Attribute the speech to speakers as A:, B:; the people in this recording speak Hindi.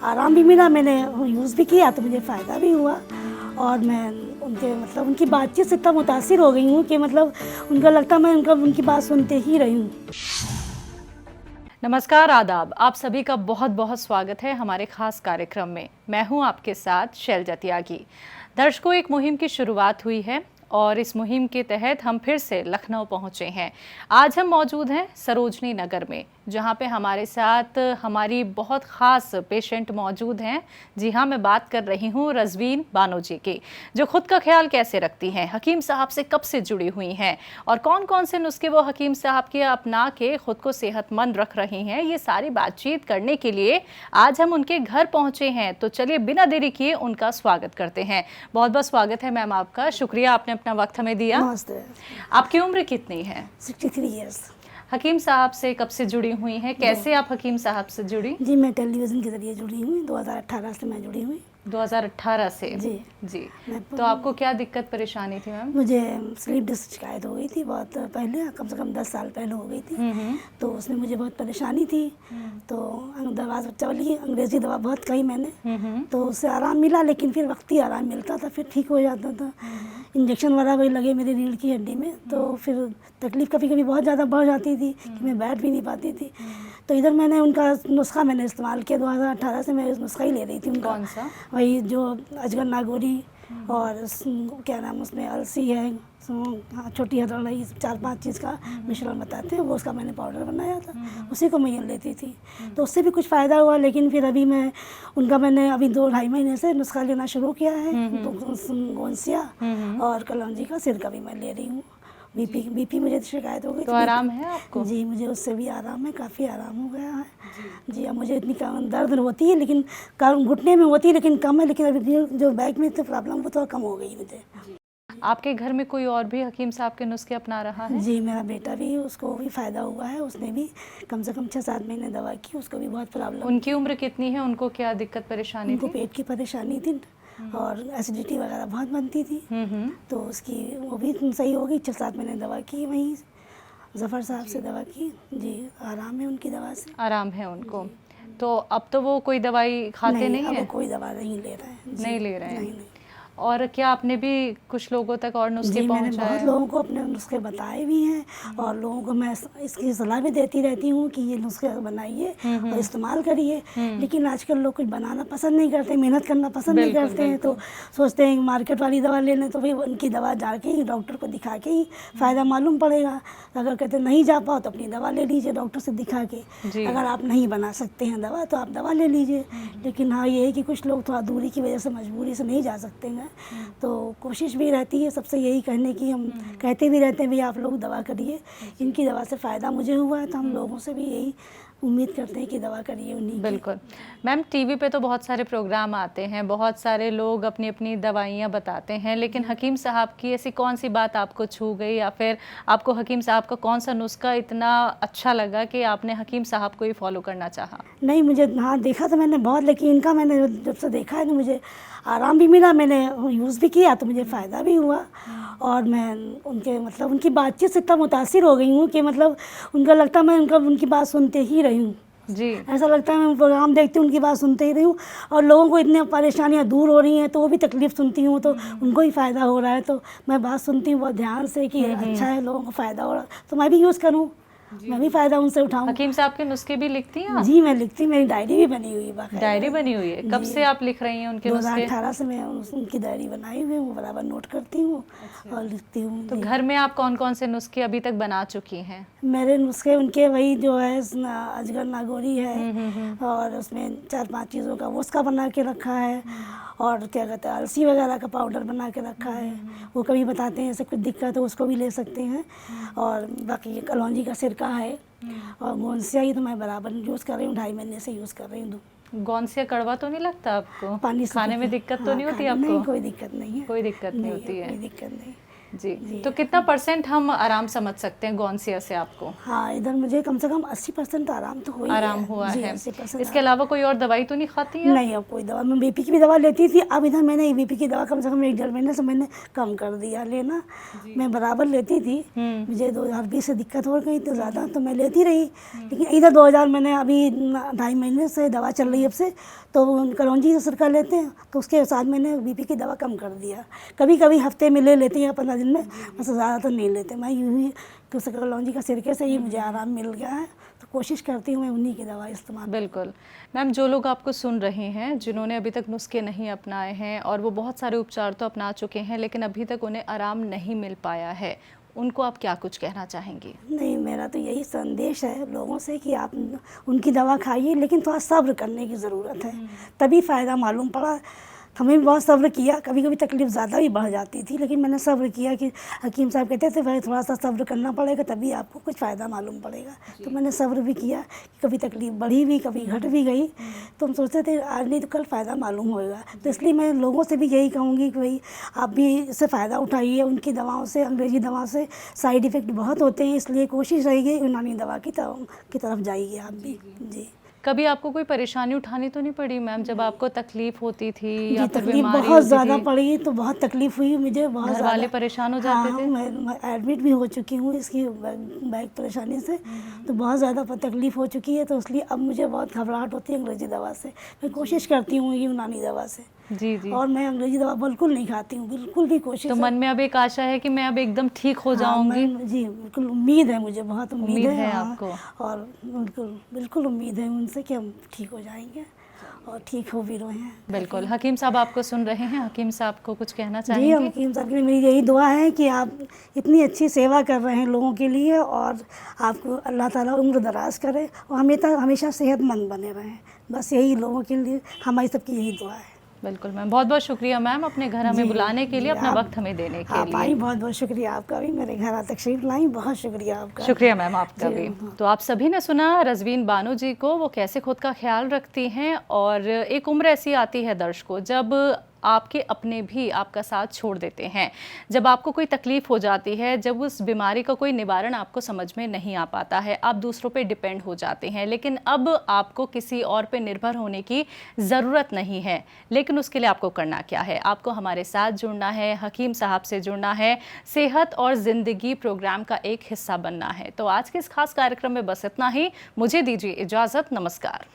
A: आराम भी मिला, मैंने यूज़ भी किया तो मुझे फ़ायदा भी हुआ। और मैं उनकी बातचीत से इतना मुतासिर हो गई हूँ कि उनका लगता मैं उनकी बात सुनते ही रही हूँ।
B: नमस्कार, आदाब। आप सभी का बहुत बहुत स्वागत है हमारे खास कार्यक्रम में। मैं हूं आपके साथ शैलजा त्यागी। दर्शकों, एक मुहिम की शुरुआत हुई है और इस मुहिम के तहत हम फिर से लखनऊ पहुंचे हैं। आज हम मौजूद हैं सरोजनी नगर में, जहां पे हमारे साथ हमारी बहुत ख़ास पेशेंट मौजूद हैं। जी हाँ, मैं बात कर रही हूं रज़वीन बानो जी की, जो खुद का ख्याल कैसे रखती हैं, हकीम साहब से कब से जुड़ी हुई हैं और कौन कौन से नुस्खे वो हकीम साहब के अपना के खुद को सेहतमंद रख रही हैं। ये सारी बातचीत करने के लिए आज हम उनके घर पहुँचे हैं। तो चलिए बिना देरी किए उनका स्वागत करते हैं। बहुत बहुत स्वागत है मैम आपका, शुक्रिया आपने अपना वक्त हमें दिया।
A: नमस्ते।
B: आपकी उम्र कितनी है?
A: 63 ईयर्स।
B: हकीम साहब से कब से जुड़ी हुई हैं? कैसे आप हकीम साहब से जुड़ी?
A: जी, मैं टेलीविज़न के ज़रिए जुड़ी हुई, 2018 से मैं जुड़ी हुई।
B: 2018 से?
A: जी
B: जी। तो आपको क्या दिक्कत परेशानी थी मैम?
A: मुझे स्लीप डिस्क शिकायत हो गई थी बहुत पहले, कम से कम 10 साल पहले हो गई थी। तो उसमें मुझे बहुत परेशानी थी। तो दवा चली, अंग्रेज़ी दवा बहुत खाई मैंने, तो उससे आराम मिला, लेकिन फिर वक्ती आराम मिलता था, फिर ठीक हो जाता था। इंजेक्शन वगैरह भी लगे मेरी रीढ़ की हड्डी में, तो फिर तकलीफ़ कभी कभी बहुत ज़्यादा बढ़ जाती थी कि मैं बैठ भी नहीं पाती थी। तो इधर मैंने उनका नुस्खा मैंने इस्तेमाल किया। 2018 से मैं नुस्खा ही ले रही थी उनका।
B: कौन सा?
A: वही जो अजगर नागौरी और क्या नाम उसमें अलसी है, छोटी हथौड़ी, 4-5 चीज़ का मिश्रण बताते हैं, वो उसका मैंने पाउडर बनाया था, उसी को मैं लेती थी। तो उससे भी कुछ फ़ायदा हुआ, लेकिन फिर अभी मैंने अभी 2-2.5 महीने से नुस्खा लेना शुरू किया है। तो गोंसिया और कलौंजी का सिरका भी मैं ले रही हूँ। बीपी मुझे शिकायत हो गई
B: तो
A: थी।
B: आराम है आपको?
A: जी, मुझे उससे भी आराम है, काफ़ी आराम हो गया है। जी, अब मुझे इतनी दर्द होती है, लेकिन घुटने में होती है, लेकिन कम है। लेकिन अभी जो बैक में तो प्रॉब्लम वो थोड़ा कम हो गई मुझे।
B: आपके घर में कोई और भी हकीम साहब के नुस्खे अपना रहा है?
A: जी, मेरा बेटा भी, उसको भी फ़ायदा हुआ है। उसने भी कम से कम 6-7 महीने दवा की, उसको भी बहुत प्रॉब्लम।
B: उनकी उम्र कितनी है? उनको क्या दिक्कत परेशानी
A: उनको
B: थी?
A: पेट की परेशानी थी और एसिडिटी वगैरह बहुत बनती थी। तो उसकी वो भी सही हो गई। 6-7 महीने दवा की, वहीं जफ़र साहब से दवा की। जी, आराम है उनकी दवा से।
B: आराम है उनको। तो अब तो वो कोई दवाई खाते नहीं
A: अब
B: है?
A: कोई दवा नहीं ले रहे हैं।
B: नहीं ले रहे हैं?
A: नहीं।
B: और क्या आपने भी कुछ लोगों तक और नुस्खे
A: जी, मैंने
B: पहुंचाए?
A: बहुत लोगों को अपने नुस्खे बताए भी हैं और लोगों को मैं इसकी सलाह भी देती रहती हूँ कि ये नुस्खे बनाइए और इस्तेमाल करिए। लेकिन आजकल लोग कुछ बनाना पसंद नहीं करते, मेहनत करना पसंद नहीं करते हैं। तो सोचते हैं मार्केट वाली दवा ले लें, तो फिर उनकी दवा जाके ही डॉक्टर को दिखा के ही फ़ायदा मालूम पड़ेगा। अगर कहते नहीं जा पाओ तो अपनी दवा ले लीजिए डॉक्टर से दिखा के। अगर आप नहीं बना सकते हैं दवा तो आप दवा ले लीजिए। लेकिन हाँ, ये है कि कुछ लोग थोड़ा दूरी की वजह से मजबूरी से नहीं जा सकते हैं। तो कोशिश भी रहती है सबसे यही कहने की, हम कहते भी रहते हैं भैया आप लोग दवा करिए। इनकी दवा से फ़ायदा मुझे हुआ है, तो हम लोगों से भी यही उम्मीद करते हैं कि दवा करिए उन्हीं की।
B: बिल्कुल मैम, टीवी पे तो बहुत सारे प्रोग्राम आते हैं, बहुत सारे लोग अपनी अपनी दवाइयाँ बताते हैं, लेकिन हकीम साहब की ऐसी कौन सी बात आपको छू गई या फिर आपको हकीम साहब का कौन सा नुस्खा इतना अच्छा लगा कि आपने हकीम साहब को ही फॉलो करना चाहा?
A: नहीं, मुझे हाँ देखा तो मैंने बहुत, लेकिन इनका मैंने जब से देखा है तो मुझे आराम भी मिला, मैंने यूज़ भी किया तो मुझे फ़ायदा भी हुआ। और मैं उनकी बातचीत से इतना मुतासिर हो गई हूँ कि उनका लगता मैं उनकी बात सुनते ही रही हूँ।
B: जी,
A: ऐसा लगता है मैं प्रोग्राम देखती हूँ, उनकी बात सुनते ही रही हूँ। और लोगों को इतनी परेशानियाँ दूर हो रही हैं तो वो भी तकलीफ़ सुनती हूँ, तो उनको ही फ़ायदा हो रहा है। तो मैं बात सुनती हूँ बहुत ध्यान से कि अच्छा है, लोगों को फ़ायदा हो रहा है, तो मैं भी यूज़ करूँ, मैं भी फ़ायदा उनसे उठाऊँ।
B: हकीम साहब के नुस्खे भी लिखती हैं आप?
A: जी, मैं लिखती, मेरी डायरी भी बनी हुई है।
B: डायरी बनी हुई है? कब से आप लिख रही हैं उनके नुस्खे?
A: 2018 से मैं उनकी डायरी बनाई हुई हूँ, बराबर नोट करती हूँ और लिखती हूँ।
B: तो घर में आप कौन कौन से नुस्खे अभी तक बना चुकी हैं?
A: मेरे नुस्खे उनके वही जो है अजगर नागौरी है और उसमें 4-5 चीज़ों का उसका बना के रखा है। और क्या कहते हैं, अलसी वगैरह का पाउडर बना के रखा है। वो कभी बताते हैं ऐसे कुछ दिक्कत है उसको भी ले सकते हैं। और बाकी कलौंजी का सिरका है और गोंसिया ही तो मैं बराबर यूज़ कर रही हूँ, 2.5 महीने से यूज़ कर रही हूँ।
B: गोंसिया कड़वा तो नहीं लगता आपको?
A: पानी से
B: खाने में दिक्कत तो नहीं होती आपको?
A: नहीं, कोई दिक्कत नहीं है।
B: कोई दिक्कत नहीं होती है?
A: कोई दिक्कत नहीं।
B: जी। तो कितना परसेंट हम आराम समझ सकते हैं गौनसिया से आपको?
A: हाँ, इधर मुझे कम से कम 80% आराम तो हुआ
B: आराम हुआ
A: जी,
B: है।
A: 80%
B: इसके अलावा कोई और दवाई तो नहीं खाती हैं?
A: नहीं, अब कोई दवा, मैं बीपी की भी दवा लेती थी, अब इधर मैंने बीपी की दवा कम से कम 1 डेढ़ महीने से मैंने कम कर दिया लेना। मैं बराबर लेती थी, मुझे 2020 से दिक्कत हो गई तो ज़्यादा, तो मैं लेती रही, लेकिन इधर 2000 मैंने अभी 2.5 महीने से दवा चल रही है अब से, तो कलौंजी से सरकार लेते हैं, तो उसके साथ मैंने बीपी की दवा कम कर दिया। कभी कभी हफ्ते में ले लेती हैं 15 दिन में, बस ज़्यादा तो नहीं लेते। मैं यूँ ही तो कलौंजी का सिरके से ही मुझे आराम मिल गया है, तो कोशिश करती हूँ मैं उन्हीं की दवा इस्तेमाल।
B: बिल्कुल मैम, जो लोग आपको सुन रहे हैं जिन्होंने अभी तक नुस्खे नहीं अपनाए हैं और वो बहुत सारे उपचार तो अपना चुके हैं लेकिन अभी तक उन्हें आराम नहीं मिल पाया है, उनको आप क्या कुछ कहना चाहेंगी?
A: नहीं, मेरा तो यही संदेश है लोगों से कि आप उनकी दवा खाइए, लेकिन थोड़ा सब्र करने की ज़रूरत है, तभी फ़ायदा मालूम पड़ा। हमें भी बहुत सब्र किया, कभी कभी तकलीफ़ ज़्यादा भी बढ़ जाती थी, लेकिन मैंने सब्र किया कि हकीम साहब कहते थे भाई थोड़ा सा सब्र करना पड़ेगा, तभी आपको कुछ फ़ायदा मालूम पड़ेगा। तो मैंने सब्र भी किया कि कभी तकलीफ़ बढ़ी भी, कभी घट भी गई, तो हम सोचते थे आज नहीं तो कल फ़ायदा मालूम होएगा। तो इसलिए मैं लोगों से भी यही कहूँगी कि भाई आप भी इससे फ़ायदा उठाइए, उनकी दवाओं से, अंग्रेज़ी दवा से साइड इफ़ेक्ट बहुत होते हैं, इसलिए कोशिश रहेगी यूनानी दवा की तरफ जाइए आप भी। जी।
B: कभी आपको कोई परेशानी उठानी तो नहीं पड़ी मैम जब आपको तकलीफ होती थी या फिर
A: तकलीफ
B: बीमारी
A: बहुत
B: होती
A: ज़्यादा
B: थी?
A: पड़ी, तो बहुत तकलीफ हुई मुझे, बहुत
B: घर
A: ज़्यादा।
B: वाले परेशान हो जाते
A: हाँ,
B: थे?
A: मैं एडमिट भी हो चुकी हूँ इसकी बैक परेशानी से, तो बहुत ज़्यादा तकलीफ हो चुकी है, तो इसलिए अब मुझे बहुत घबराहट होती है अंग्रेज़ी दवा से। मैं कोशिश करती हूँ यूनानी दवा से,
B: जी जी।
A: और मैं अंग्रेज़ी दवा बिल्कुल नहीं खाती हूँ, बिल्कुल भी कोशिश
B: तो मन में अब एक आशा है कि मैं अब एकदम ठीक हो
A: हाँ,
B: जाऊंगी?
A: जी बिल्कुल उम्मीद है, मुझे बहुत उम्मीद है हाँ,
B: आपको?
A: और बिल्कुल बिल्कुल उम्मीद है उनसे कि हम ठीक हो जाएंगे और ठीक हो भी रहे हैं।
B: बिल्कुल। हकीम साहब आपको सुन रहे हैं, हकीम साहब को कुछ कहना
A: जी,
B: चाहेंगे?
A: हकीम साहब की मेरी यही दुआ है कि आप इतनी अच्छी सेवा कर रहे हैं लोगों के लिए, और आपको अल्लाह ताला उम्र दराज करे और हमेशा सेहतमंद बने रहें। बस यही लोगों के लिए हमारी सबकी यही दुआ है।
B: बिल्कुल मैम, बहुत बहुत शुक्रिया मैम अपने घर हमें बुलाने के लिए, अपना वक्त हमें देने के
A: आप आई,
B: लिए।
A: बहुत बहुत शुक्रिया आपका भी, मेरे घर तशरीफ लाई, बहुत शुक्रिया आपका।
B: शुक्रिया मैम आपका भी। तो आप सभी ने सुना रज़वीन बानो जी को, वो कैसे खुद का ख्याल रखती हैं, और एक उम्र ऐसी आती है दर्शकों जब आपके अपने भी आपका साथ छोड़ देते हैं, जब आपको कोई तकलीफ़ हो जाती है, जब उस बीमारी का कोई निवारण आपको समझ में नहीं आ पाता है, आप दूसरों पे डिपेंड हो जाते हैं। लेकिन अब आपको किसी और पे निर्भर होने की ज़रूरत नहीं है, लेकिन उसके लिए आपको करना क्या है? आपको हमारे साथ जुड़ना है, हकीम साहब से जुड़ना है, सेहत और ज़िंदगी प्रोग्राम का एक हिस्सा बनना है। तो आज के इस खास कार्यक्रम में बस इतना ही, मुझे दीजिए इजाज़त, नमस्कार।